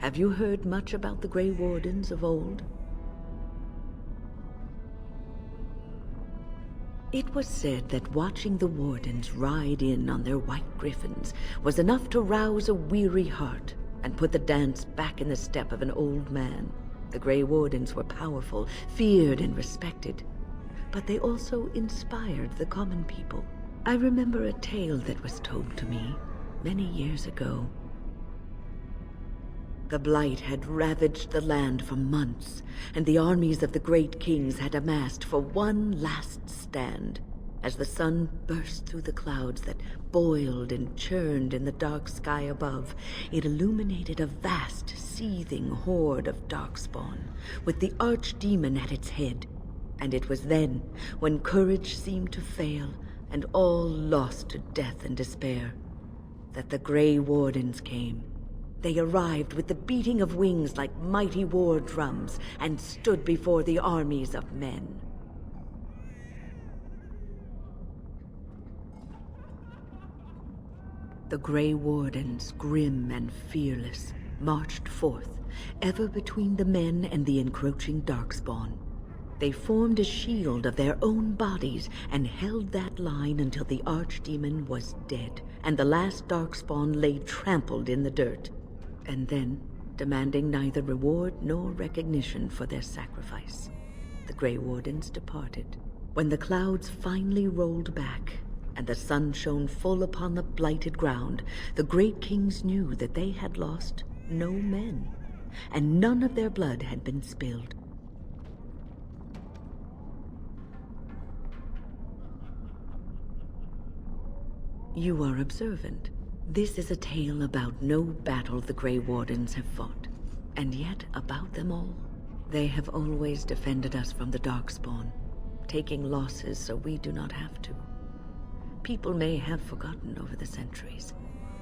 Have you heard much about the Grey Wardens of old? It was said that watching the Wardens ride in on their white griffins was enough to rouse a weary heart and put the dance back in the step of an old man. The Grey Wardens were powerful, feared and respected, but they also inspired the common people. I remember a tale that was told to me many years ago. The Blight had ravaged the land for months, and the armies of the great kings had amassed for one last stand. As the sun burst through the clouds that boiled and churned in the dark sky above, it illuminated a vast, seething horde of darkspawn, with the archdemon at its head. And it was then, when courage seemed to fail, and all lost to death and despair, that the Grey Wardens came. They arrived with the beating of wings like mighty war drums, and stood before the armies of men. The Grey Wardens, grim and fearless, marched forth, ever between the men and the encroaching darkspawn. They formed a shield of their own bodies and held that line until the archdemon was dead, and the last darkspawn lay trampled in the dirt. And then, demanding neither reward nor recognition for their sacrifice, the Grey Wardens departed. When the clouds finally rolled back, and the sun shone full upon the blighted ground, the great kings knew that they had lost no men, and none of their blood had been spilled. You are observant. This is a tale about no battle the Grey Wardens have fought, and yet about them all. They have always defended us from the Darkspawn, taking losses so we do not have to. People may have forgotten over the centuries,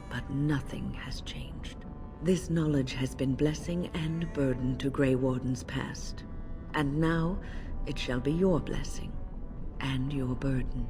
but nothing has changed. This knowledge has been blessing and burden to Grey Wardens past, and now it shall be your blessing and your burden.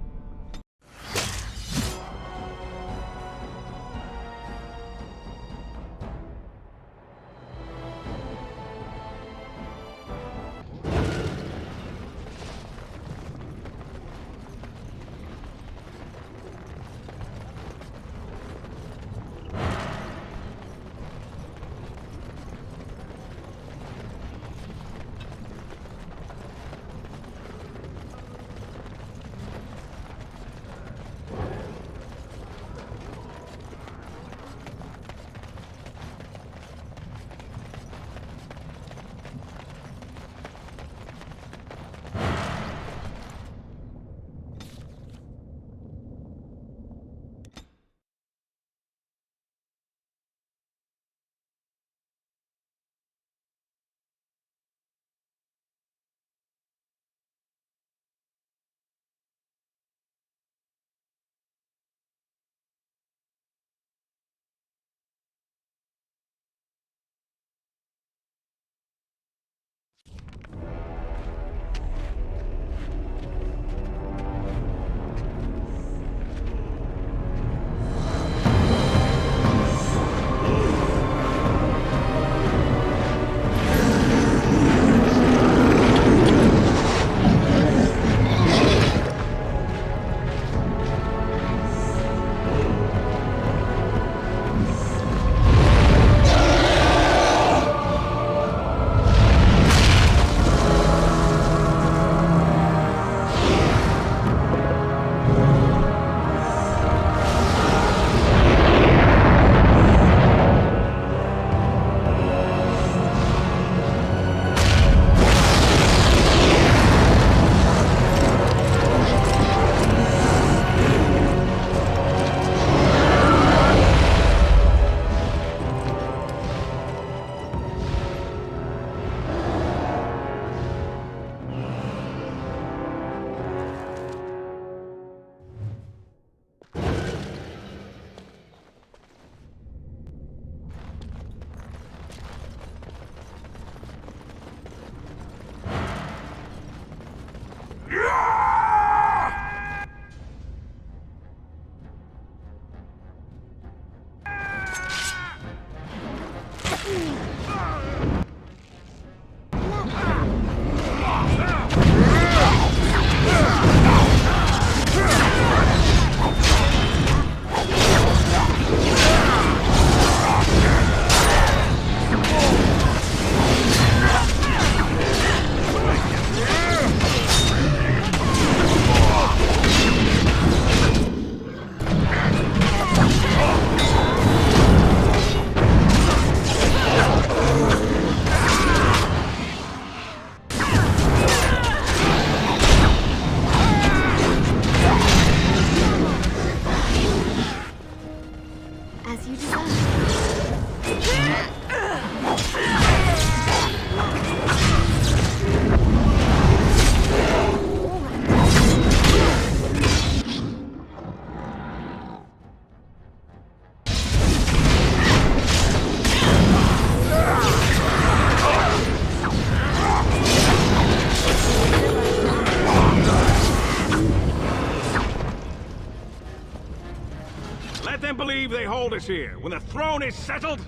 They hold us here. When the throne is settled,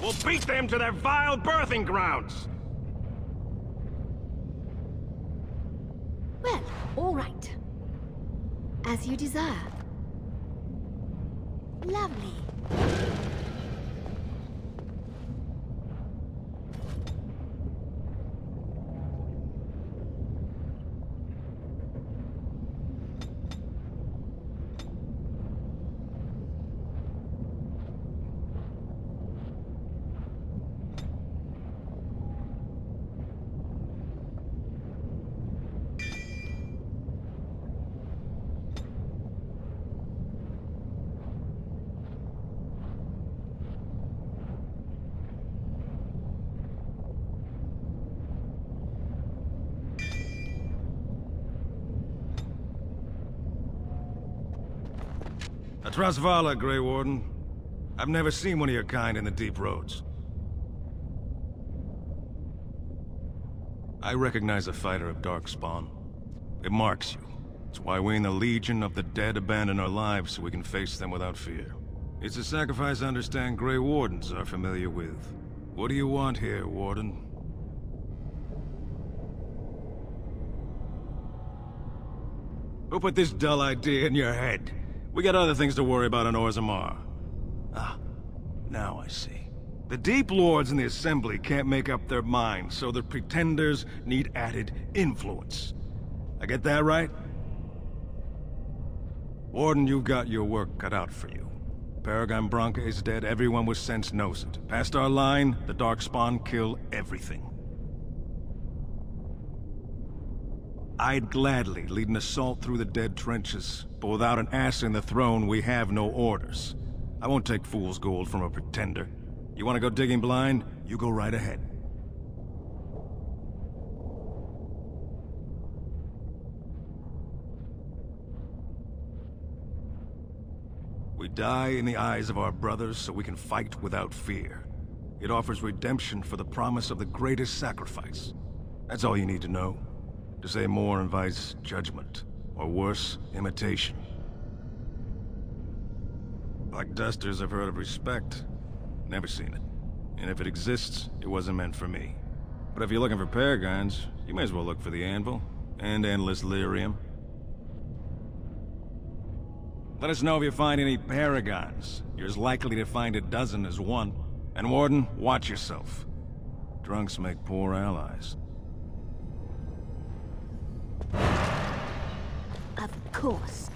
we'll beat them to their vile birthing grounds. Well, all right. As you desire. Lovely. Trasvala, Grey Warden. I've never seen one of your kind in the deep roads. I recognize a fighter of Darkspawn. It marks you. It's why we in the Legion of the Dead abandon our lives so we can face them without fear. It's a sacrifice I understand Grey Wardens are familiar with. What do you want here, Warden? Who put this dull idea in your head? We got other things to worry about in Orzammar. Ah, now I see. The Deep Lords in the Assembly can't make up their minds, so the Pretenders need added influence. I get that right? Warden, you've got your work cut out for you. Paragon Branca is dead, everyone with sense knows it. Past our line, the Darkspawn kill everything. I'd gladly lead an assault through the dead trenches, but without an ass in the throne, we have no orders. I won't take fool's gold from a pretender. You want to go digging blind? You go right ahead. We die in the eyes of our brothers so we can fight without fear. It offers redemption for the promise of the greatest sacrifice. That's all you need to know. To say more invites judgment, or worse, imitation. Black Dusters have heard of Respect. Never seen it. And if it exists, it wasn't meant for me. But if you're looking for paragons, you may as well look for the Anvil, and Endless Lyrium. Let us know if you find any paragons. You're as likely to find a dozen as one. And Warden, watch yourself. Drunks make poor allies. Of course.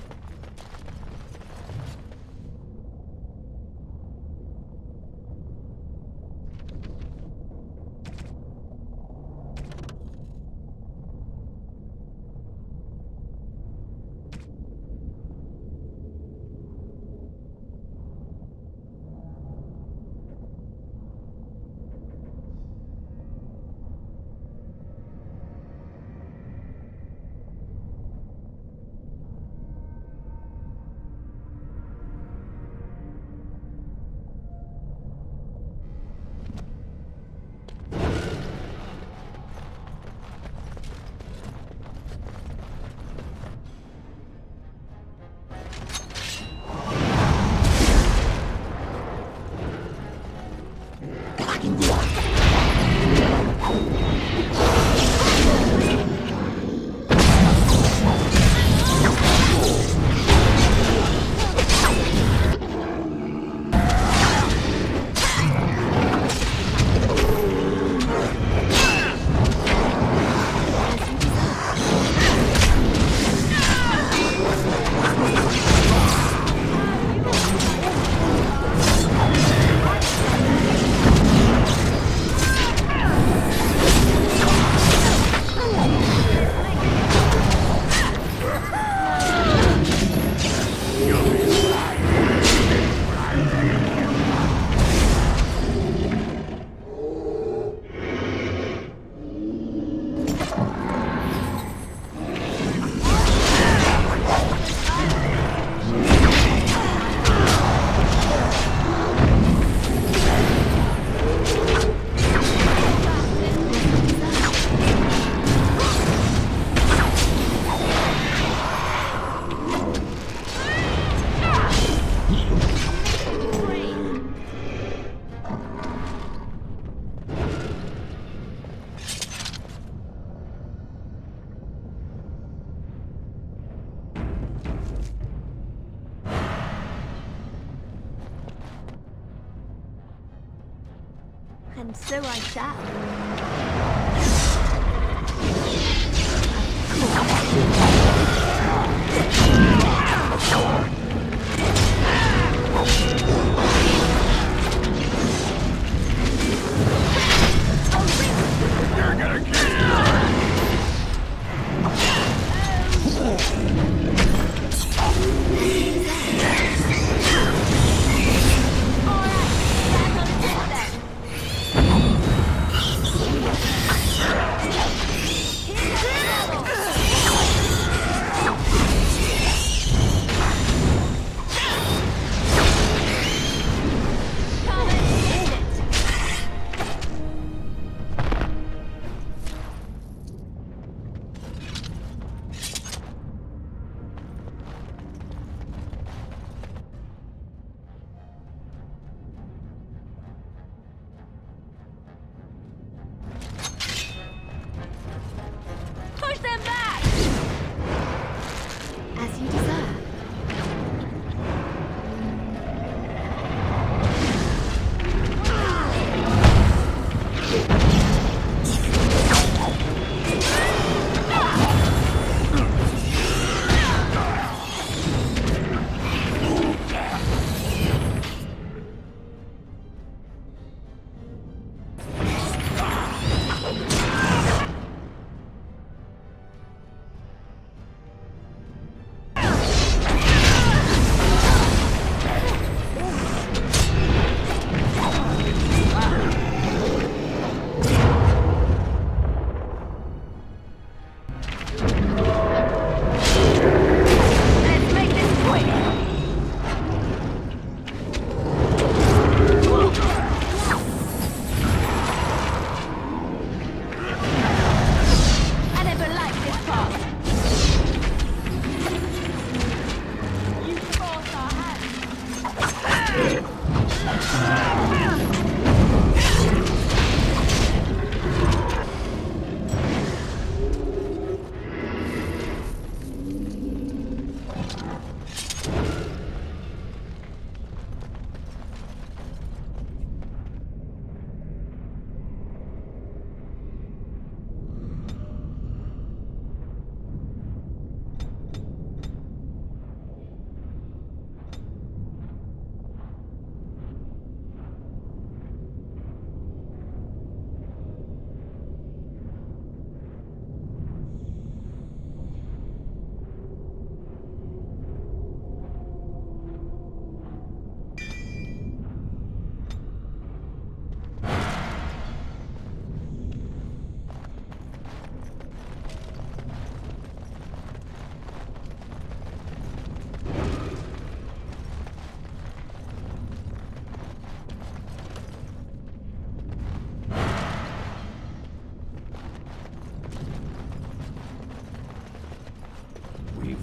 And so I shall. You're gonna kill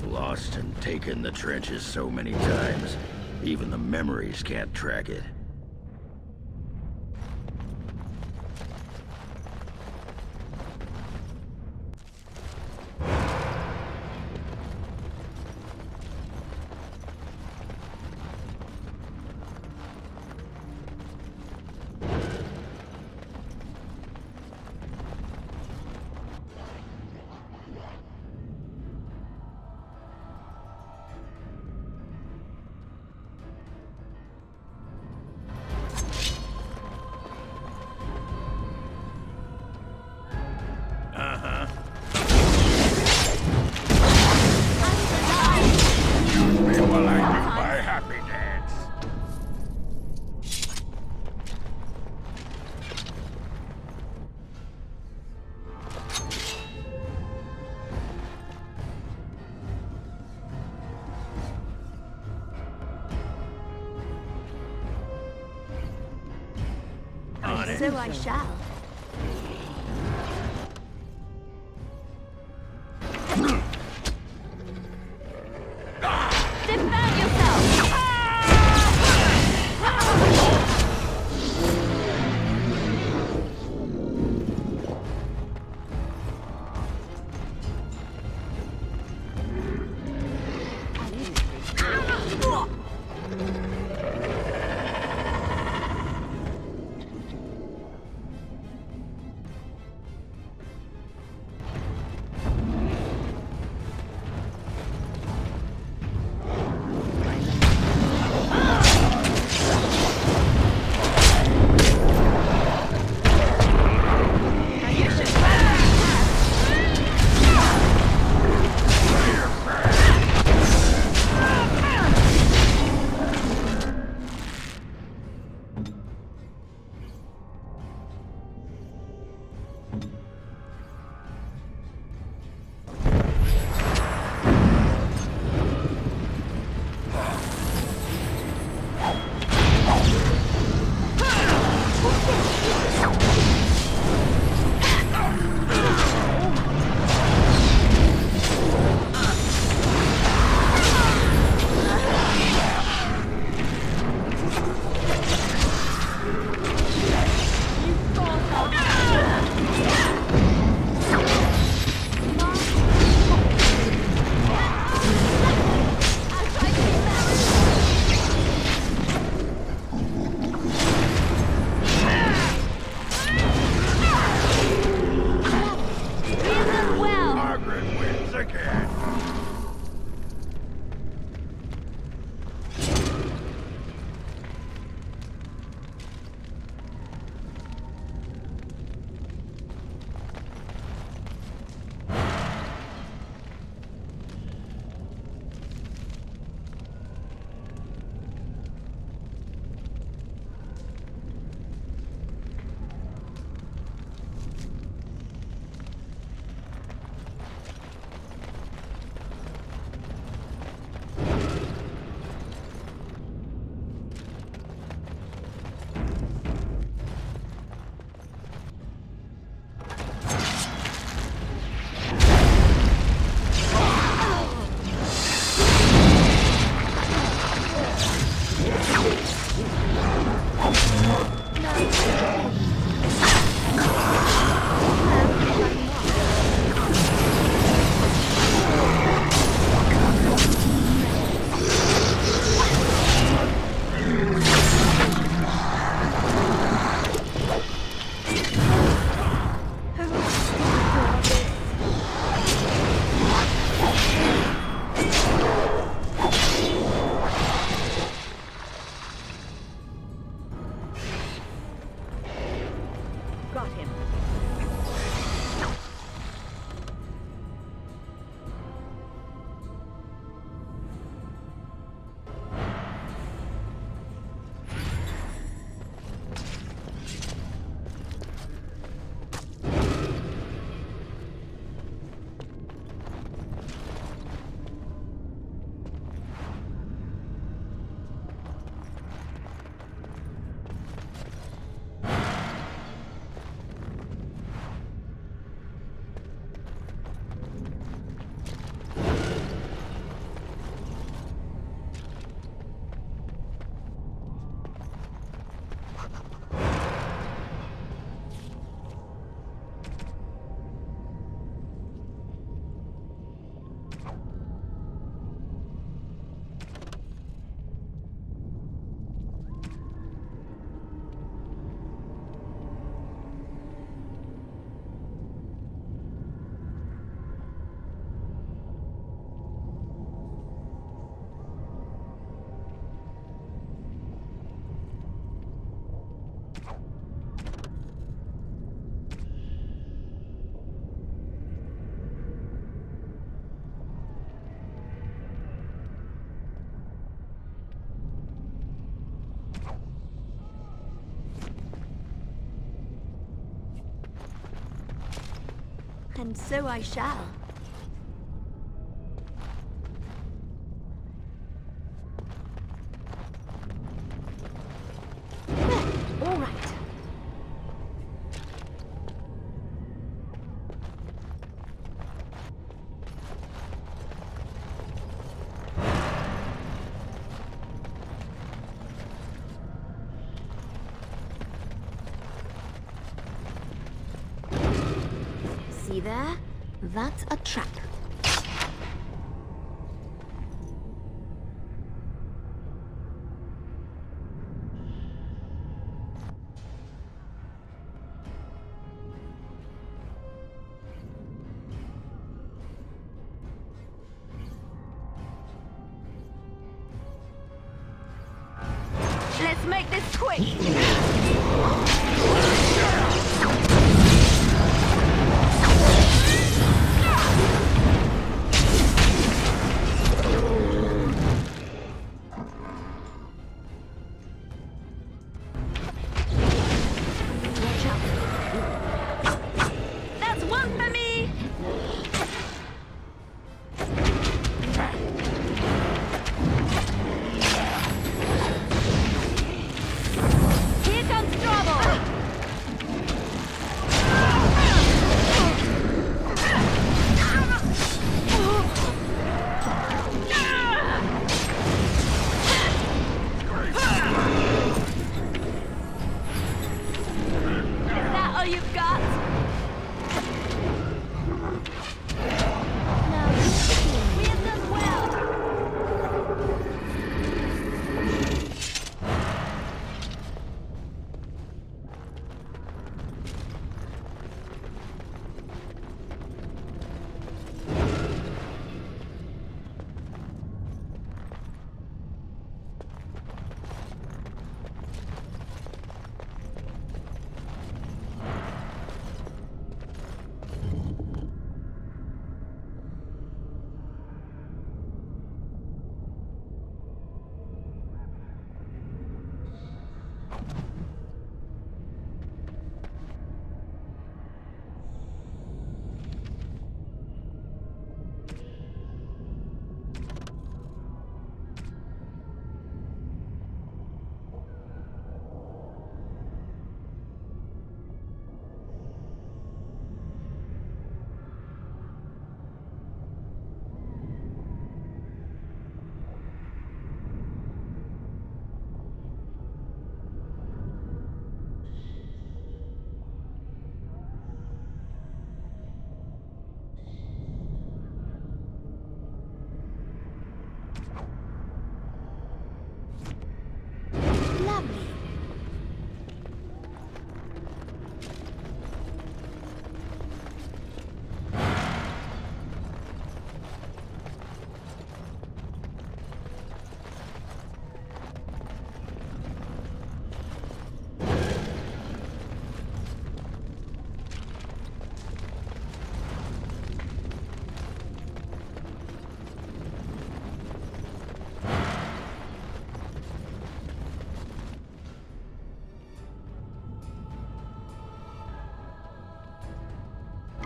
Lost and taken the trenches so many times, even the memories can't track it. So I shall. Defend yourself! Got him. And so I shall. There, all right. See there? That's a trap. Let's make this quick! Here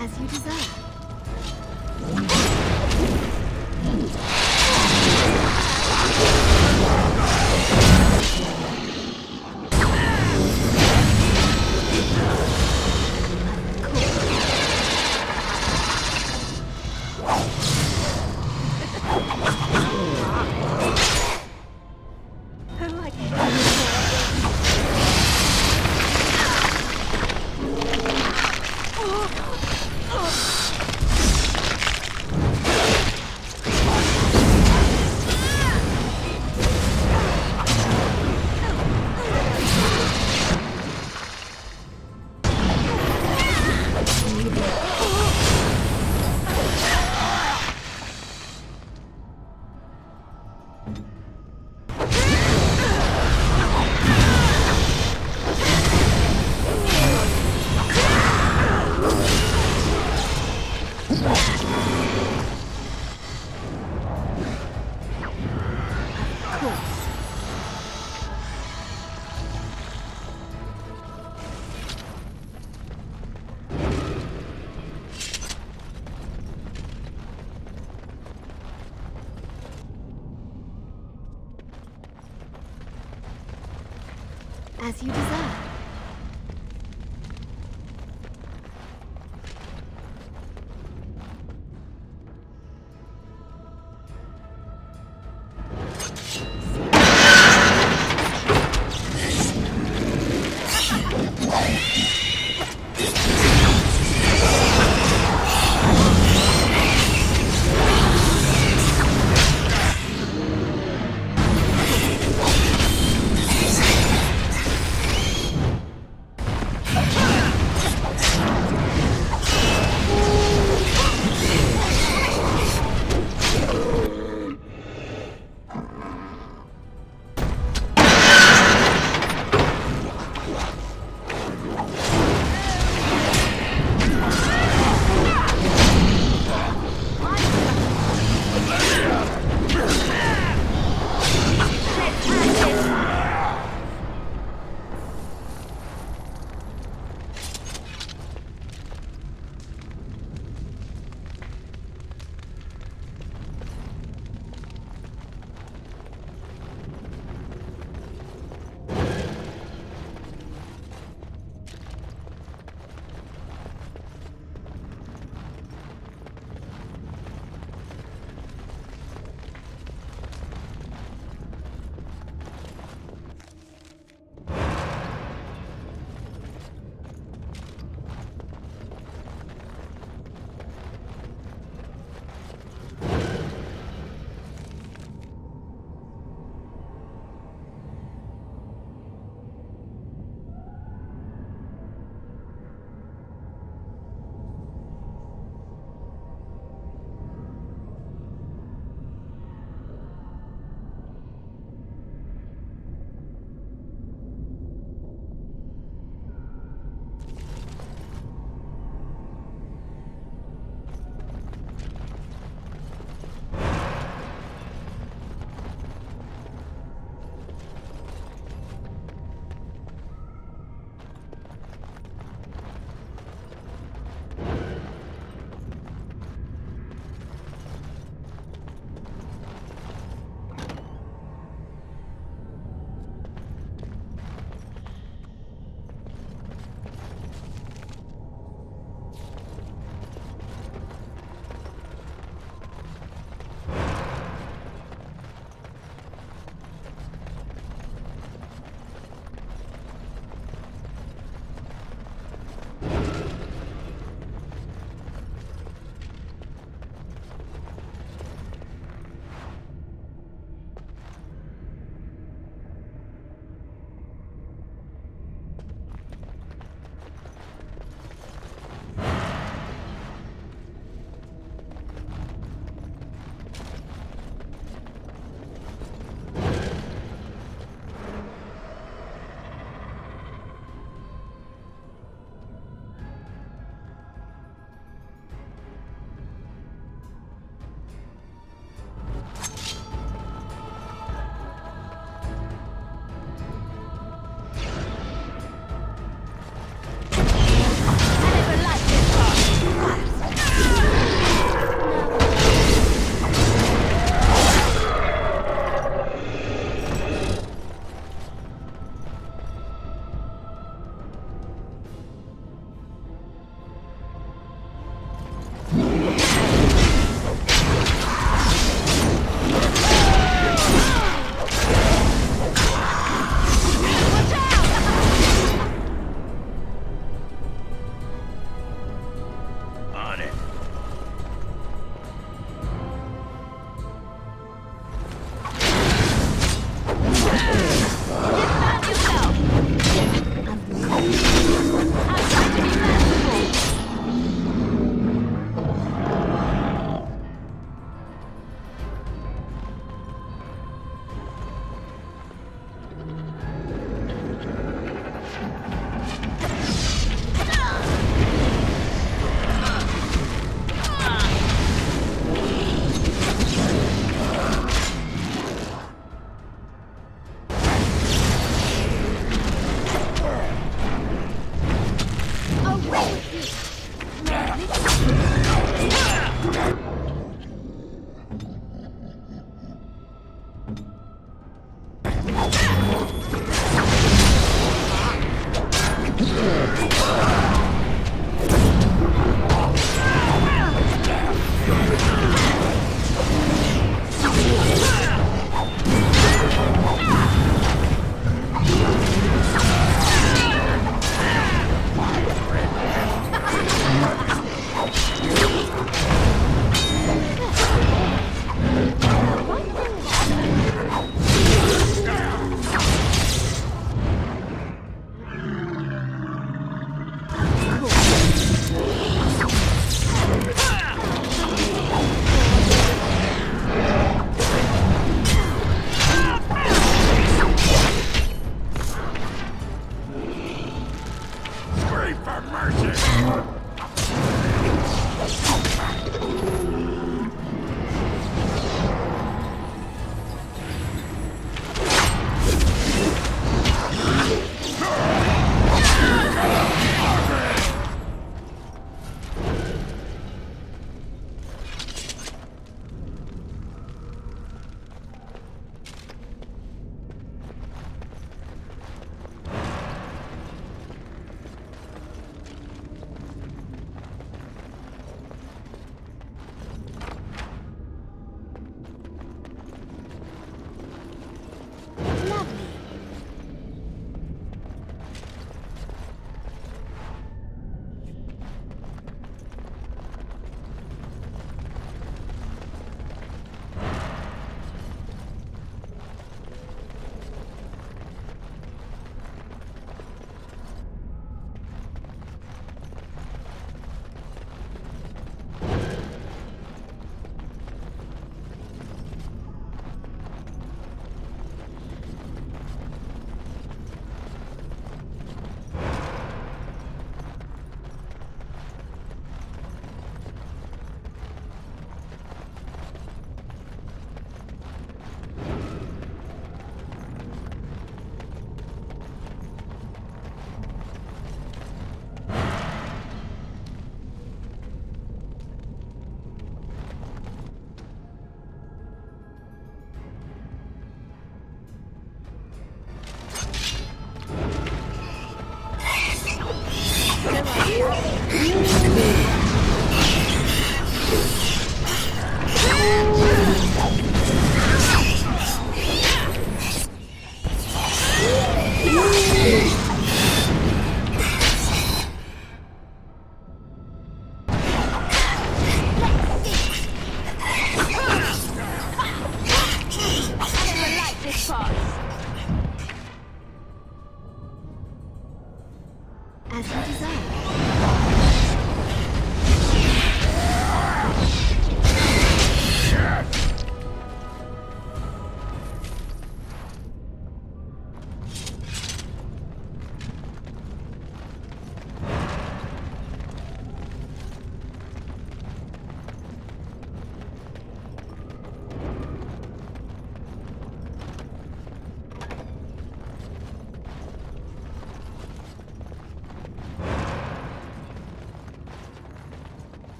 As you desire. As you desire.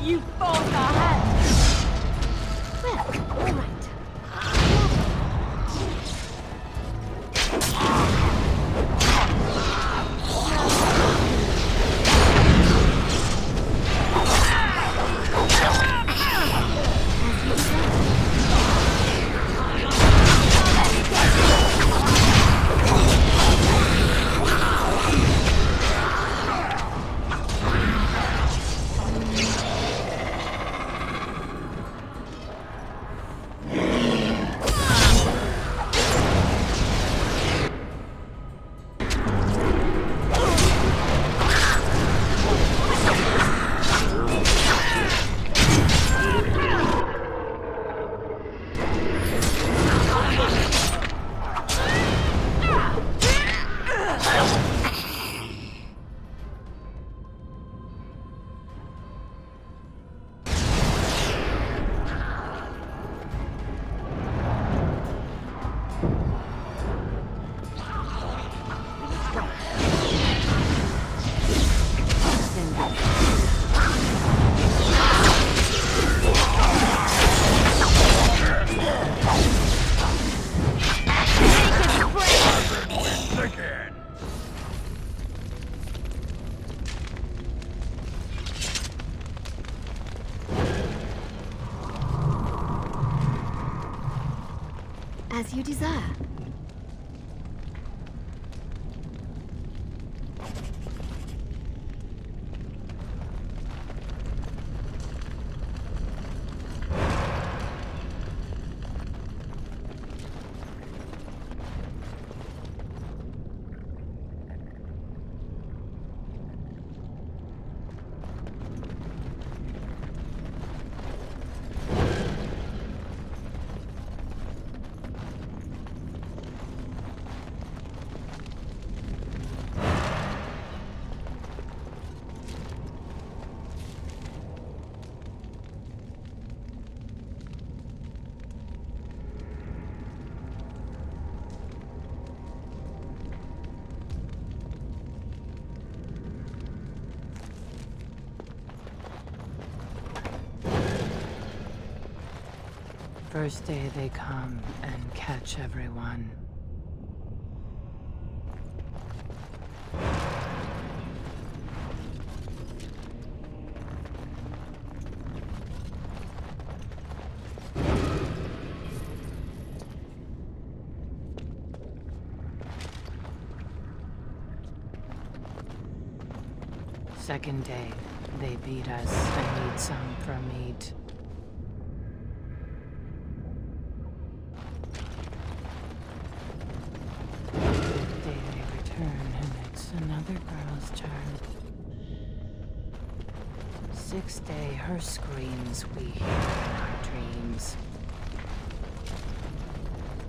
You forced our hand! Well, all right. As you desire. First day they come and catch everyone. Second day, they beat us and need some for meat. Fifth day they return and it's another girl's turn. Sixth day, her screams we hear in our dreams.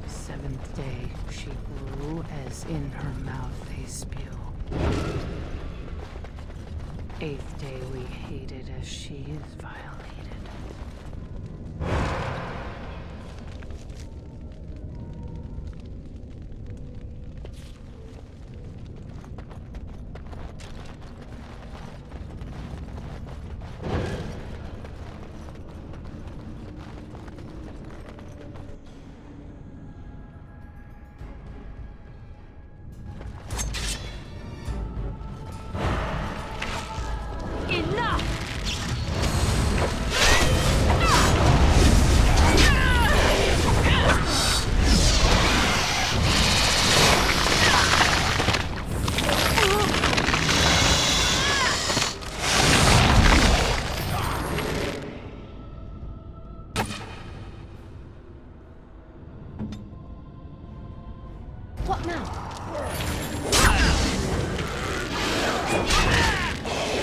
Seventh day, she grew as in her mouth a spew. Eighth day we hated as she is violated. What now?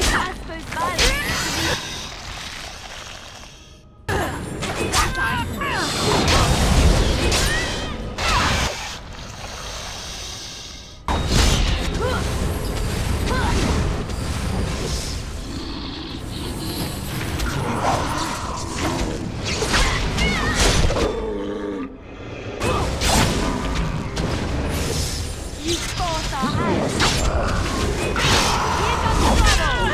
I suppose violence. That time. You force our hands. Here comes trouble.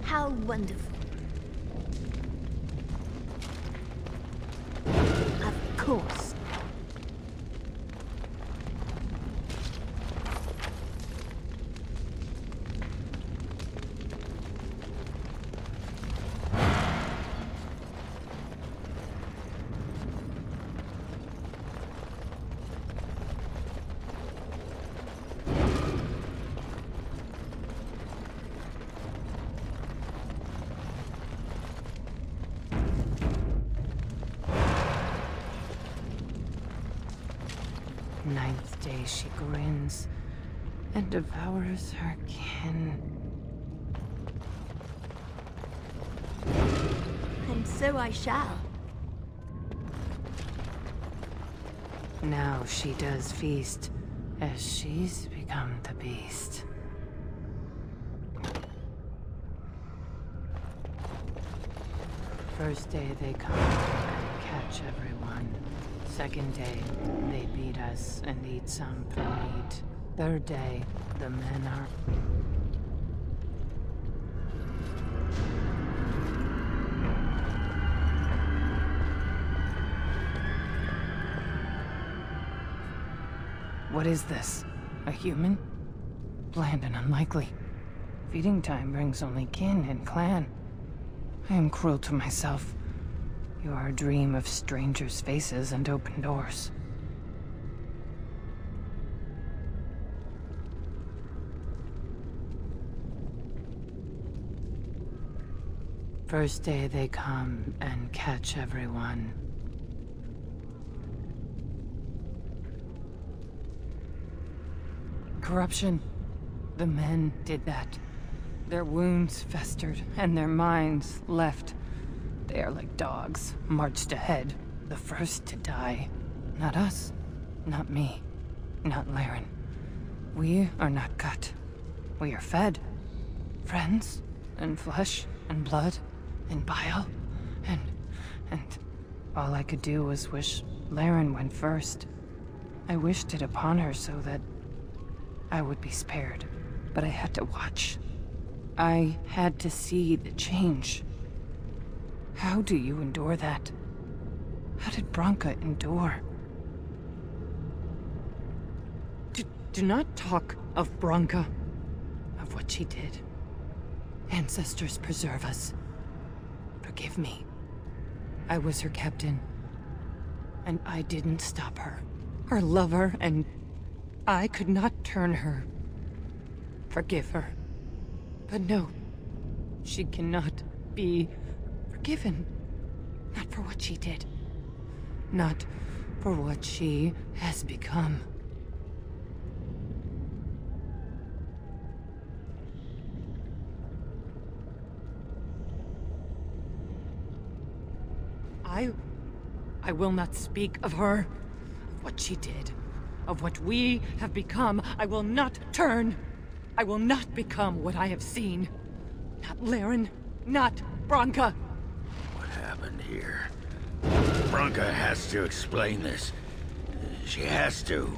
How wonderful. Of course. Ninth day she grins and devours her kin. And so I shall. Now she does feast as she's become the beast. First day they come and catch everyone. Second day, they beat us and eat some for meat. Third day, the men are... What is this? A human? Bland and unlikely. Feeding time brings only kin and clan. I am cruel to myself. You are a dream of strangers' faces and open doors. First day they come and catch everyone. Corruption. The men did that. Their wounds festered, and their minds left. They are like dogs, marched ahead, the first to die. Not us, not me, not Laren. We are not cut. We are fed. Friends, and flesh, and blood, and bile, and all I could do was wish Laren went first. I wished it upon her so that I would be spared, but I had to watch. I had to see the change. How do you endure that? How did Branka endure? Do not talk of Branka, of what she did. Ancestors preserve us. Forgive me. I was her captain, and I didn't stop her. Her lover, and I could not turn her. Forgive her. But no, she cannot be forgiven. Not for what she did. Not for what she has become. I will not speak of her, of what she did, of what we have become. I will not turn. I will not become what I have seen. Not Laren, not Branka. What happened here? Branka has to explain this. She has to.